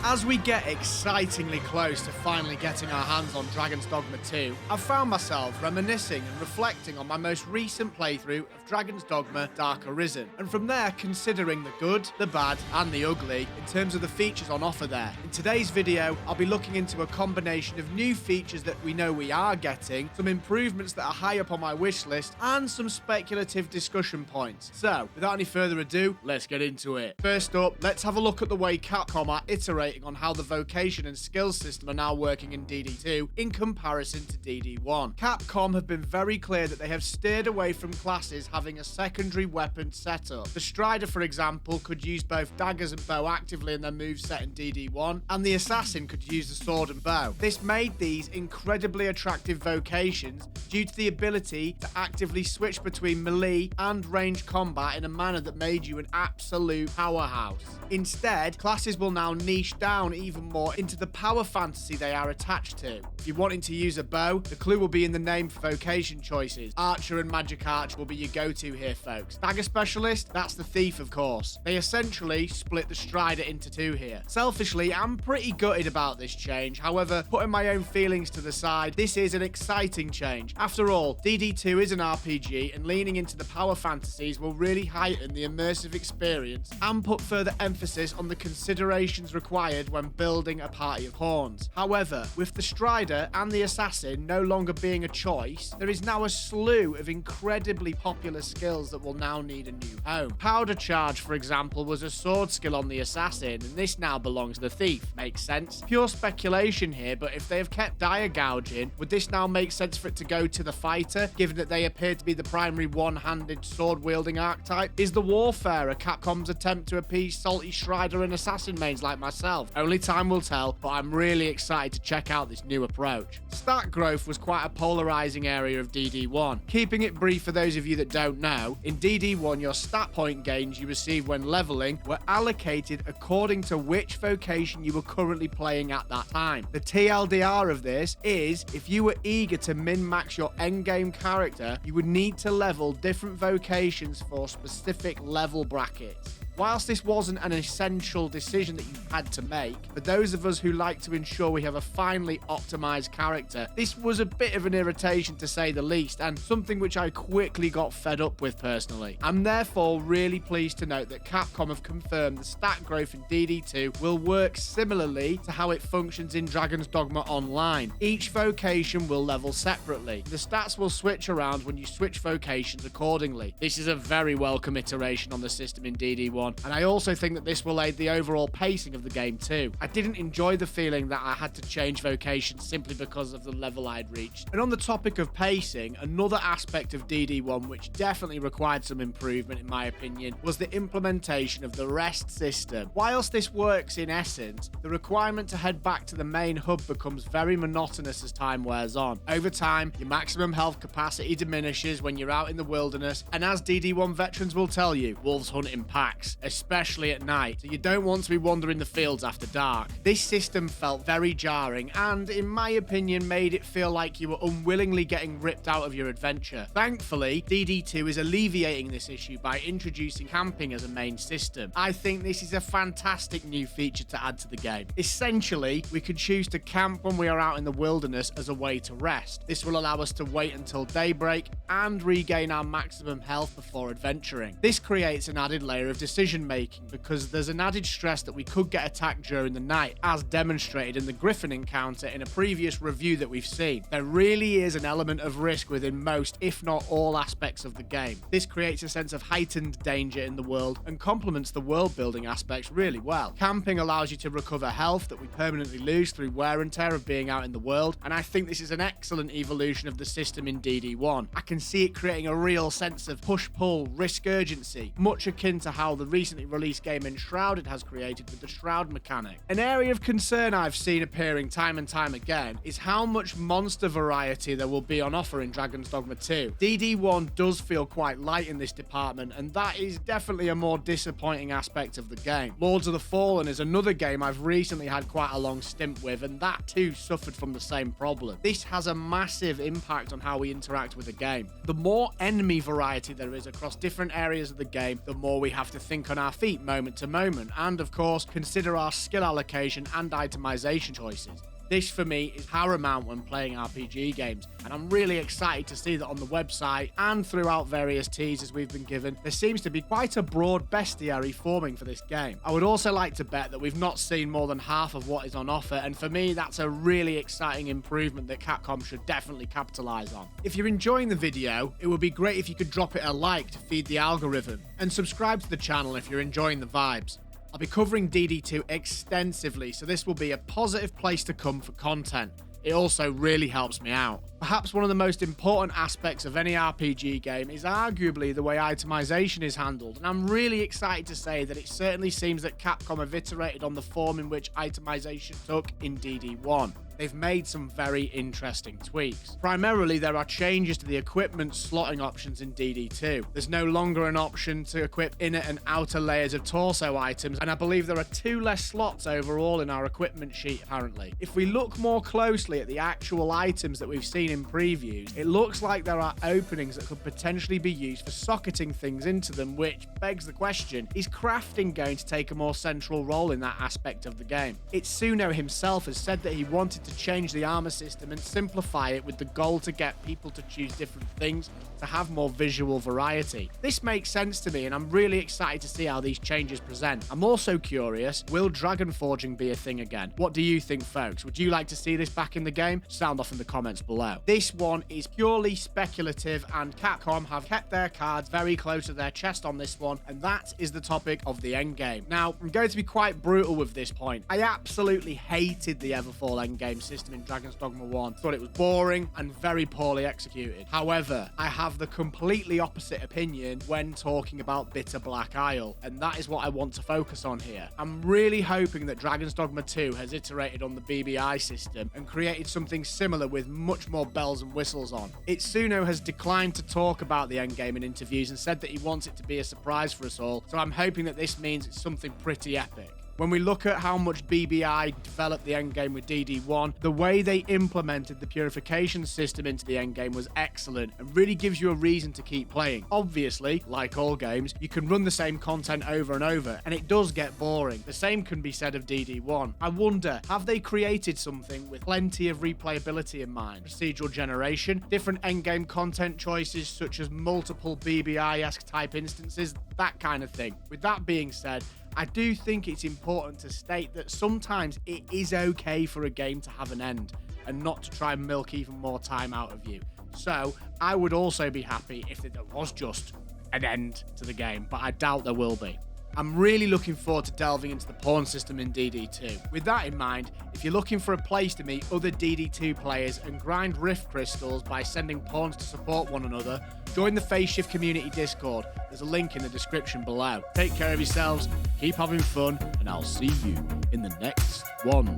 As we get excitingly close to finally getting our hands on Dragon's Dogma 2, I've found myself reminiscing and reflecting on my most recent playthrough of Dragon's Dogma Dark Arisen, and from there considering the good, the bad, and the ugly in terms of the features on offer there. In today's video, I'll be looking into a combination of new features that we know we are getting, some improvements that are high up on my wish list, and some speculative discussion points. So, without any further ado, let's get into it. First up, let's have a look at the way Capcom are iterating on how the vocation and skills system are now working in DD2 in comparison to DD1. Capcom have been very clear that they have steered away from classes having a secondary weapon setup. The Strider, for example, could use both daggers and bow actively in their moveset in DD1, and the Assassin could use the sword and bow. This made these incredibly attractive vocations due to the ability to actively switch between melee and ranged combat in a manner that made you an absolute powerhouse. Instead, classes will now niche down even more into the power fantasy they are attached to. If you're wanting to use a bow, the clue will be in the name for vocation choices. Archer and Magic Arch will be your go-to here, folks. Dagger Specialist, that's the Thief, of course. They essentially split the Strider into two here. Selfishly, I'm pretty gutted about this change. However, putting my own feelings to the side, this is an exciting change. After all, DD2 is an RPG, and leaning into the power fantasies will really heighten the immersive experience and put further emphasis on the considerations required when building a party of horns. However, with the Strider and the Assassin no longer being a choice, there is now a slew of incredibly popular skills that will now need a new home. Powder Charge, for example, was a sword skill on the Assassin, and this now belongs to the Thief. Makes sense? Pure speculation here, but if they have kept Dire Gouging, would this now make sense for it to go to the Fighter, given that they appear to be the primary one-handed sword-wielding archetype? Is the Warfarer Capcom's attempt to appease salty Strider and Assassin mains like myself? Only time will tell, but I'm really excited to check out this new approach. Stat growth was quite a polarizing area of DD1. Keeping it brief for those of you that don't know, in DD1 your stat point gains you receive when leveling were allocated according to which vocation you were currently playing at that time. The TLDR of this is, if you were eager to min-max your endgame character, you would need to level different vocations for specific level brackets. Whilst this wasn't an essential decision that you had to make, for those of us who like to ensure we have a finely optimized character, this was a bit of an irritation to say the least, and something which I quickly got fed up with personally. I'm therefore really pleased to note that Capcom have confirmed the stat growth in DD2 will work similarly to how it functions in Dragon's Dogma Online. Each vocation will level separately. The stats will switch around when you switch vocations accordingly. This is a very welcome iteration on the system in DD1. And I also think that this will aid the overall pacing of the game too. I didn't enjoy the feeling that I had to change vocations simply because of the level I'd reached. And on the topic of pacing, another aspect of DD1 which definitely required some improvement in my opinion was the implementation of the rest system. Whilst this works in essence, the requirement to head back to the main hub becomes very monotonous as time wears on. Over time, your maximum health capacity diminishes when you're out in the wilderness, and as DD1 veterans will tell you, wolves hunt in packs, especially at night, so you don't want to be wandering the fields after dark. This system felt very jarring and, in my opinion, made it feel like you were unwillingly getting ripped out of your adventure. Thankfully, DD2 is alleviating this issue by introducing camping as a main system. I think this is a fantastic new feature to add to the game. Essentially, we can choose to camp when we are out in the wilderness as a way to rest. This will allow us to wait until daybreak and regain our maximum health before adventuring. This creates an added layer of decision making because there's an added stress that we could get attacked during the night, as demonstrated in the Griffin encounter in a previous review that we've seen. There really is an element of risk within most, if not all, aspects of the game. This creates a sense of heightened danger in the world and complements the world building aspects really well. Camping allows you to recover health that we permanently lose through wear and tear of being out in the world, and I think this is an excellent evolution of the system in DD1. I can see it creating a real sense of push-pull, risk urgency, much akin to how the recently released game Enshrouded has created with the Shroud mechanic. An area of concern I've seen appearing time and time again is how much monster variety there will be on offer in Dragon's Dogma 2. DD1 does feel quite light in this department, and that is definitely a more disappointing aspect of the game. Lords of the Fallen is another game I've recently had quite a long stint with, and that too suffered from the same problem. This has a massive impact on how we interact with the game. The more enemy variety there is across different areas of the game, the more we have to think think on our feet moment to moment, and of course, consider our skill allocation and itemization choices. This, for me, is paramount when playing RPG games, and I'm really excited to see that on the website and throughout various teasers we've been given, there seems to be quite a broad bestiary forming for this game. I would also like to bet that we've not seen more than half of what is on offer, and for me, that's a really exciting improvement that Capcom should definitely capitalize on. If you're enjoying the video, it would be great if you could drop it a like to feed the algorithm, and subscribe to the channel if you're enjoying the vibes. I'll be covering DD2 extensively, so this will be a positive place to come for content. It also really helps me out. Perhaps one of the most important aspects of any RPG game is arguably the way itemization is handled, and I'm really excited to say that it certainly seems that Capcom have iterated on the form in which itemization took in DD1. They've made some very interesting tweaks. Primarily, there are changes to the equipment slotting options in DD2. There's no longer an option to equip inner and outer layers of torso items, and I believe there are 2 less slots overall in our equipment sheet apparently. If we look more closely at the actual items that we've seen in previews, it looks like there are openings that could potentially be used for socketing things into them, which begs the question, is crafting going to take a more central role in that aspect of the game? Itsuno himself has said that he wanted to change the armor system and simplify it with the goal to get people to choose different things to have more visual variety. This makes sense to me, and I'm really excited to see how these changes present. I'm also curious, will dragon forging be a thing again? What do you think, folks? Would you like to see this back in the game? Sound off in the comments below. This one is purely speculative, and Capcom have kept their cards very close to their chest on this one, and that is the topic of the endgame. Now, I'm going to be quite brutal with this point. I absolutely hated the Everfall endgame system in Dragon's Dogma 1. Thought it was boring and very poorly executed. However, I have the completely opposite opinion when talking about Bitter Black Isle, and that is what I want to focus on here. I'm really hoping that Dragon's Dogma 2 has iterated on the BBI system and created something similar with much more bells and whistles on. Itsuno has declined to talk about the endgame in interviews and said that he wants it to be a surprise for us all, so I'm hoping that this means it's something pretty epic. When we look at how much BBI developed the endgame with DD1, the way they implemented the purification system into the endgame was excellent and really gives you a reason to keep playing. Obviously, like all games, you can run the same content over and over, and it does get boring. The same can be said of DD1. I wonder, have they created something with plenty of replayability in mind? Procedural generation, different endgame content choices such as multiple BBI-esque type instances, that kind of thing. With that being said, I do think it's important to state that sometimes it is okay for a game to have an end and not to try and milk even more time out of you. So I would also be happy if there was just an end to the game, but I doubt there will be. I'm really looking forward to delving into the pawn system in DD2. With that in mind, if you're looking for a place to meet other DD2 players and grind rift crystals by sending pawns to support one another, join the Phase Shift Community Discord. There's a link in the description below. Take care of yourselves, keep having fun, and I'll see you in the next one.